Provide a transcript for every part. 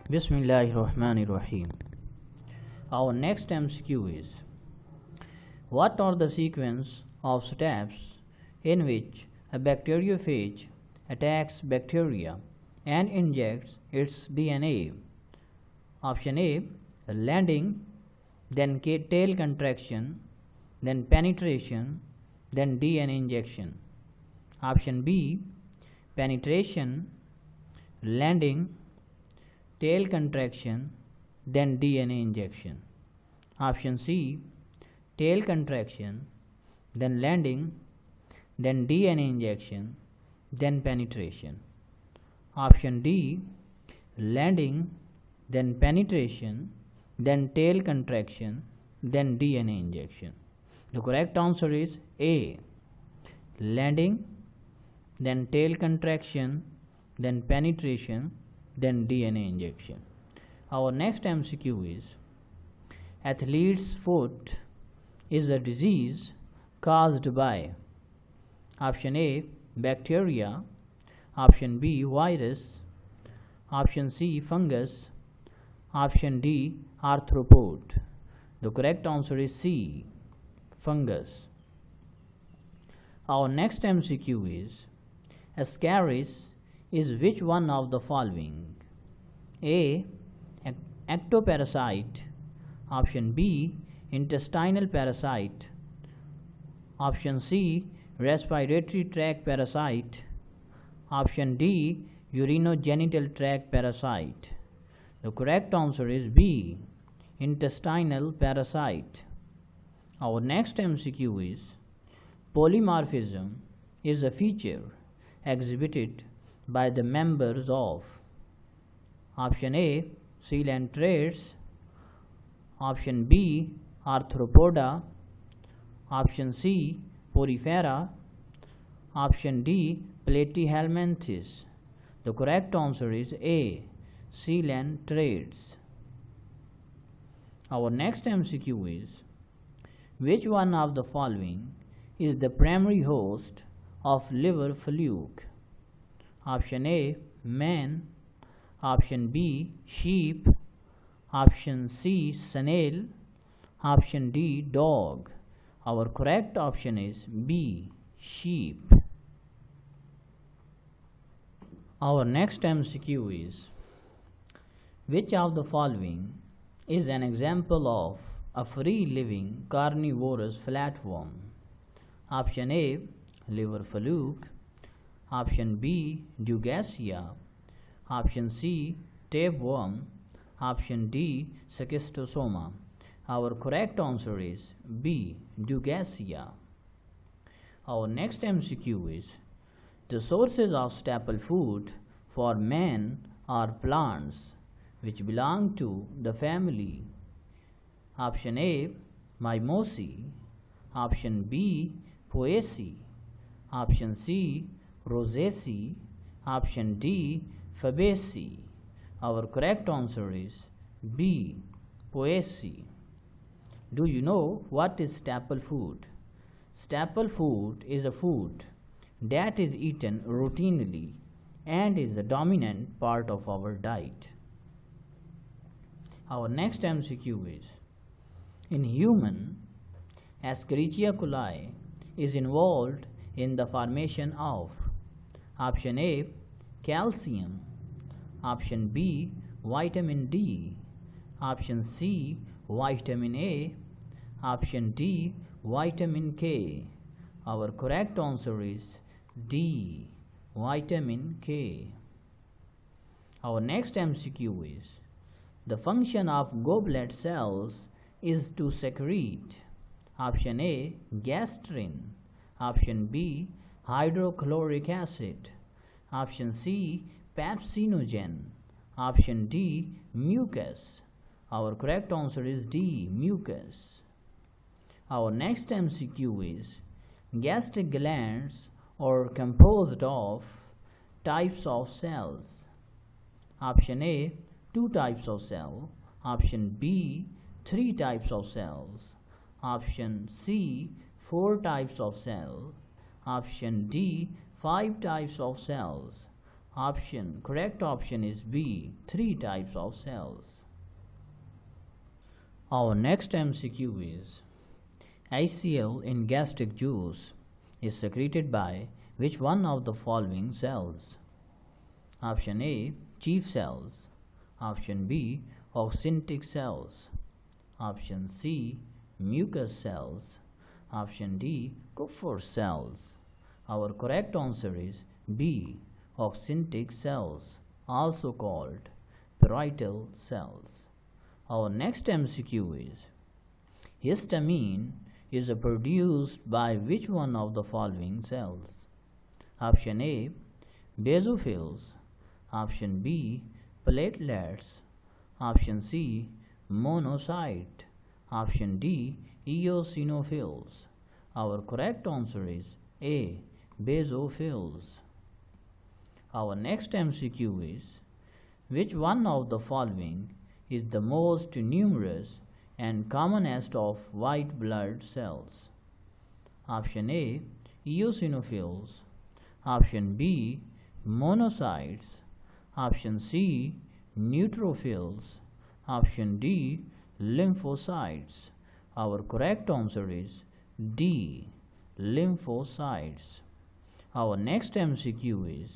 Bismillahirrahmanirrahim. Our next MCQ is: what are the sequence of steps in which a bacteriophage attacks bacteria and injects its DNA? Option A: landing, then tail contraction, then penetration, then DNA injection. Option B: penetration, landing, tail contraction, then DNA injection. Option C: tail contraction, then landing, then DNA injection, then penetration. Option D: landing, then penetration, then tail contraction, then DNA injection. The correct answer is A: landing, then tail contraction, then penetration, then DNA injection. Our next MCQ is: athlete's foot is a disease caused by option A: bacteria, option B: virus, option C: fungus, option D: arthropod. The correct answer is C: fungus. Our next MCQ is: ascaris is which one of the following? A: ectoparasite, option B: intestinal parasite, option C: respiratory tract parasite, option D: urinogenital tract parasite. The correct answer is B: intestinal parasite. Our next MCQ is: polymorphism is a feature exhibited by the members of option A: coelentrates, option B: arthropoda, option C: porifera, option D: platyhelminthes. The correct answer is A: coelentrates. Our next MCQ is: which one of the following is the primary host of liver fluke? Option A: man, option B: sheep, option C: snail, option D: dog. Our correct option is B: sheep. Our next MCQ is: which of the following is an example of a free-living carnivorous flatworm? Option A: liver fluke, option B: Dugacia, option C: tapeworm, option D: schistosoma. Our correct answer is B: Dugacia. Our next MCQ is: the sources of staple food for man are plants which belong to the family. Option A: mimosae, option B: poaceae, option C: rosaceae, option D: fabaceae. Our correct answer is B: poaceae. Do you know what is staple food? Staple food is a food that is eaten routinely and is the dominant part of our diet. Our next MCQ is: in human, Escherichia coli is involved in the formation of option A: calcium, option B: vitamin D, option C: vitamin A, option D: vitamin K. Our correct answer is D: vitamin K. Our next MCQ is: the function of goblet cells is to secrete option A: gastrin, option B: hydrochloric acid, option C: pepsinogen, option D: mucus. Our correct answer is D: mucus. Our next MCQ is: gastric glands are composed of types of cells. Option A: 2 types of cell, option B: 3 types of cells, option C: 4 types of cell, option D: 5 types of cells, Correct option is B, 3 types of cells. Our next MCQ is HCl in gastric juice is secreted by which one of the following cells? Option A, chief cells. Option B, oxyntic cells. Option C, mucus cells. Option D, Kupffer cells. Our correct answer is B, oxyntic cells, also called parietal cells. Our next MCQ is histamine is produced by which one of the following cells? Option A, basophils. Option B, platelets. Option C, monocyte. Option D, eosinophils. Our correct answer is A, basophils. Our next MCQ is which one of the following is the most numerous and commonest of white blood cells? Option A, eosinophils. Option B, monocytes. Option C, neutrophils. Option D, lymphocytes. Our correct answer is D, lymphocytes. Our next MCQ is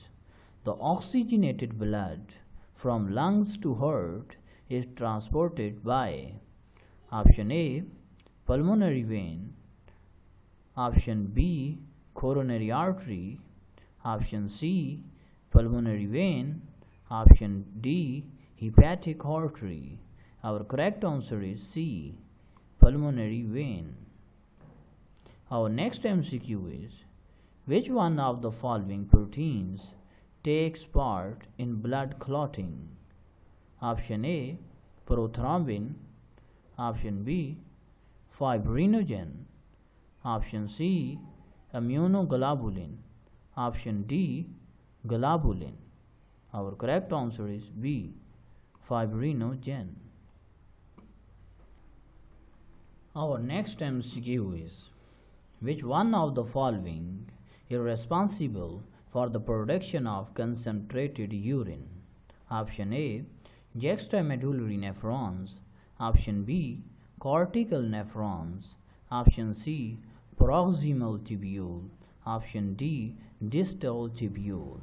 the oxygenated blood from lungs to heart is transported by option A, pulmonary vein. Option B, coronary artery. Option C, pulmonary vein. Option D, hepatic artery. Our correct answer is C, pulmonary vein. Our next MCQ is which one of the following proteins takes part in blood clotting? Option A, prothrombin. Option B, fibrinogen. Option C, immunoglobulin. Option D, globulin. Our correct answer is B, fibrinogen. Our next MCQ is which one of the following is responsible for the production of concentrated urine? Option A, juxtamedullary nephrons. Option B, cortical nephrons. Option C, proximal tubule. Option D, distal tubule.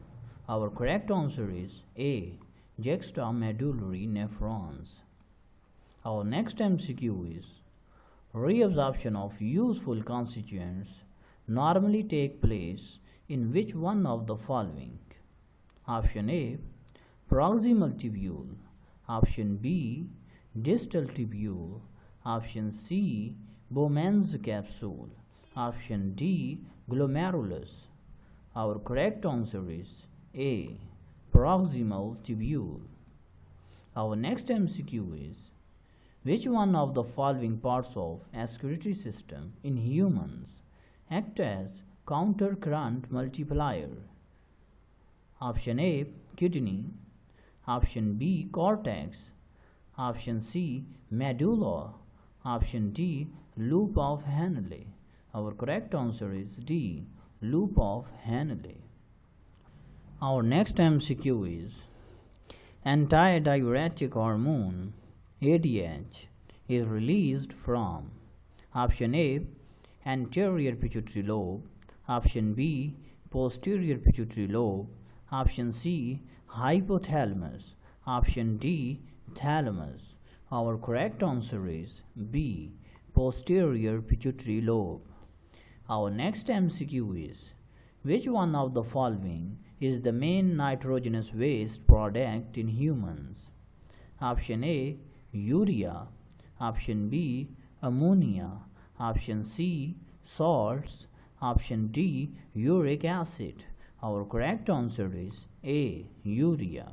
Our correct answer is A, juxtamedullary nephrons. Our next MCQ is reabsorption of useful constituents normally take place in which one of the following? Option A, proximal tubule. Option B, distal tubule. Option C, Bowman's capsule. Option D, glomerulus. Our correct answer is A, proximal tubule. Our next MCQ is which one of the following parts of excretory system in humans act as counter current multiplier? Option A, kidney. Option B, cortex. Option C, medulla. Option D, loop of Henle. Our correct answer is D, loop of Henle. Our next MCQ is antidiuretic hormone ADH is released from option A, anterior pituitary lobe. Option B, posterior pituitary lobe. Option C, hypothalamus. Option D, thalamus. Our correct answer is B, posterior pituitary lobe. Our next MCQ is which one of the following is the main nitrogenous waste product in humans? Option A, urea. Option B, ammonia. Option C, salts. Option D, uric acid. Our correct answer is A, urea.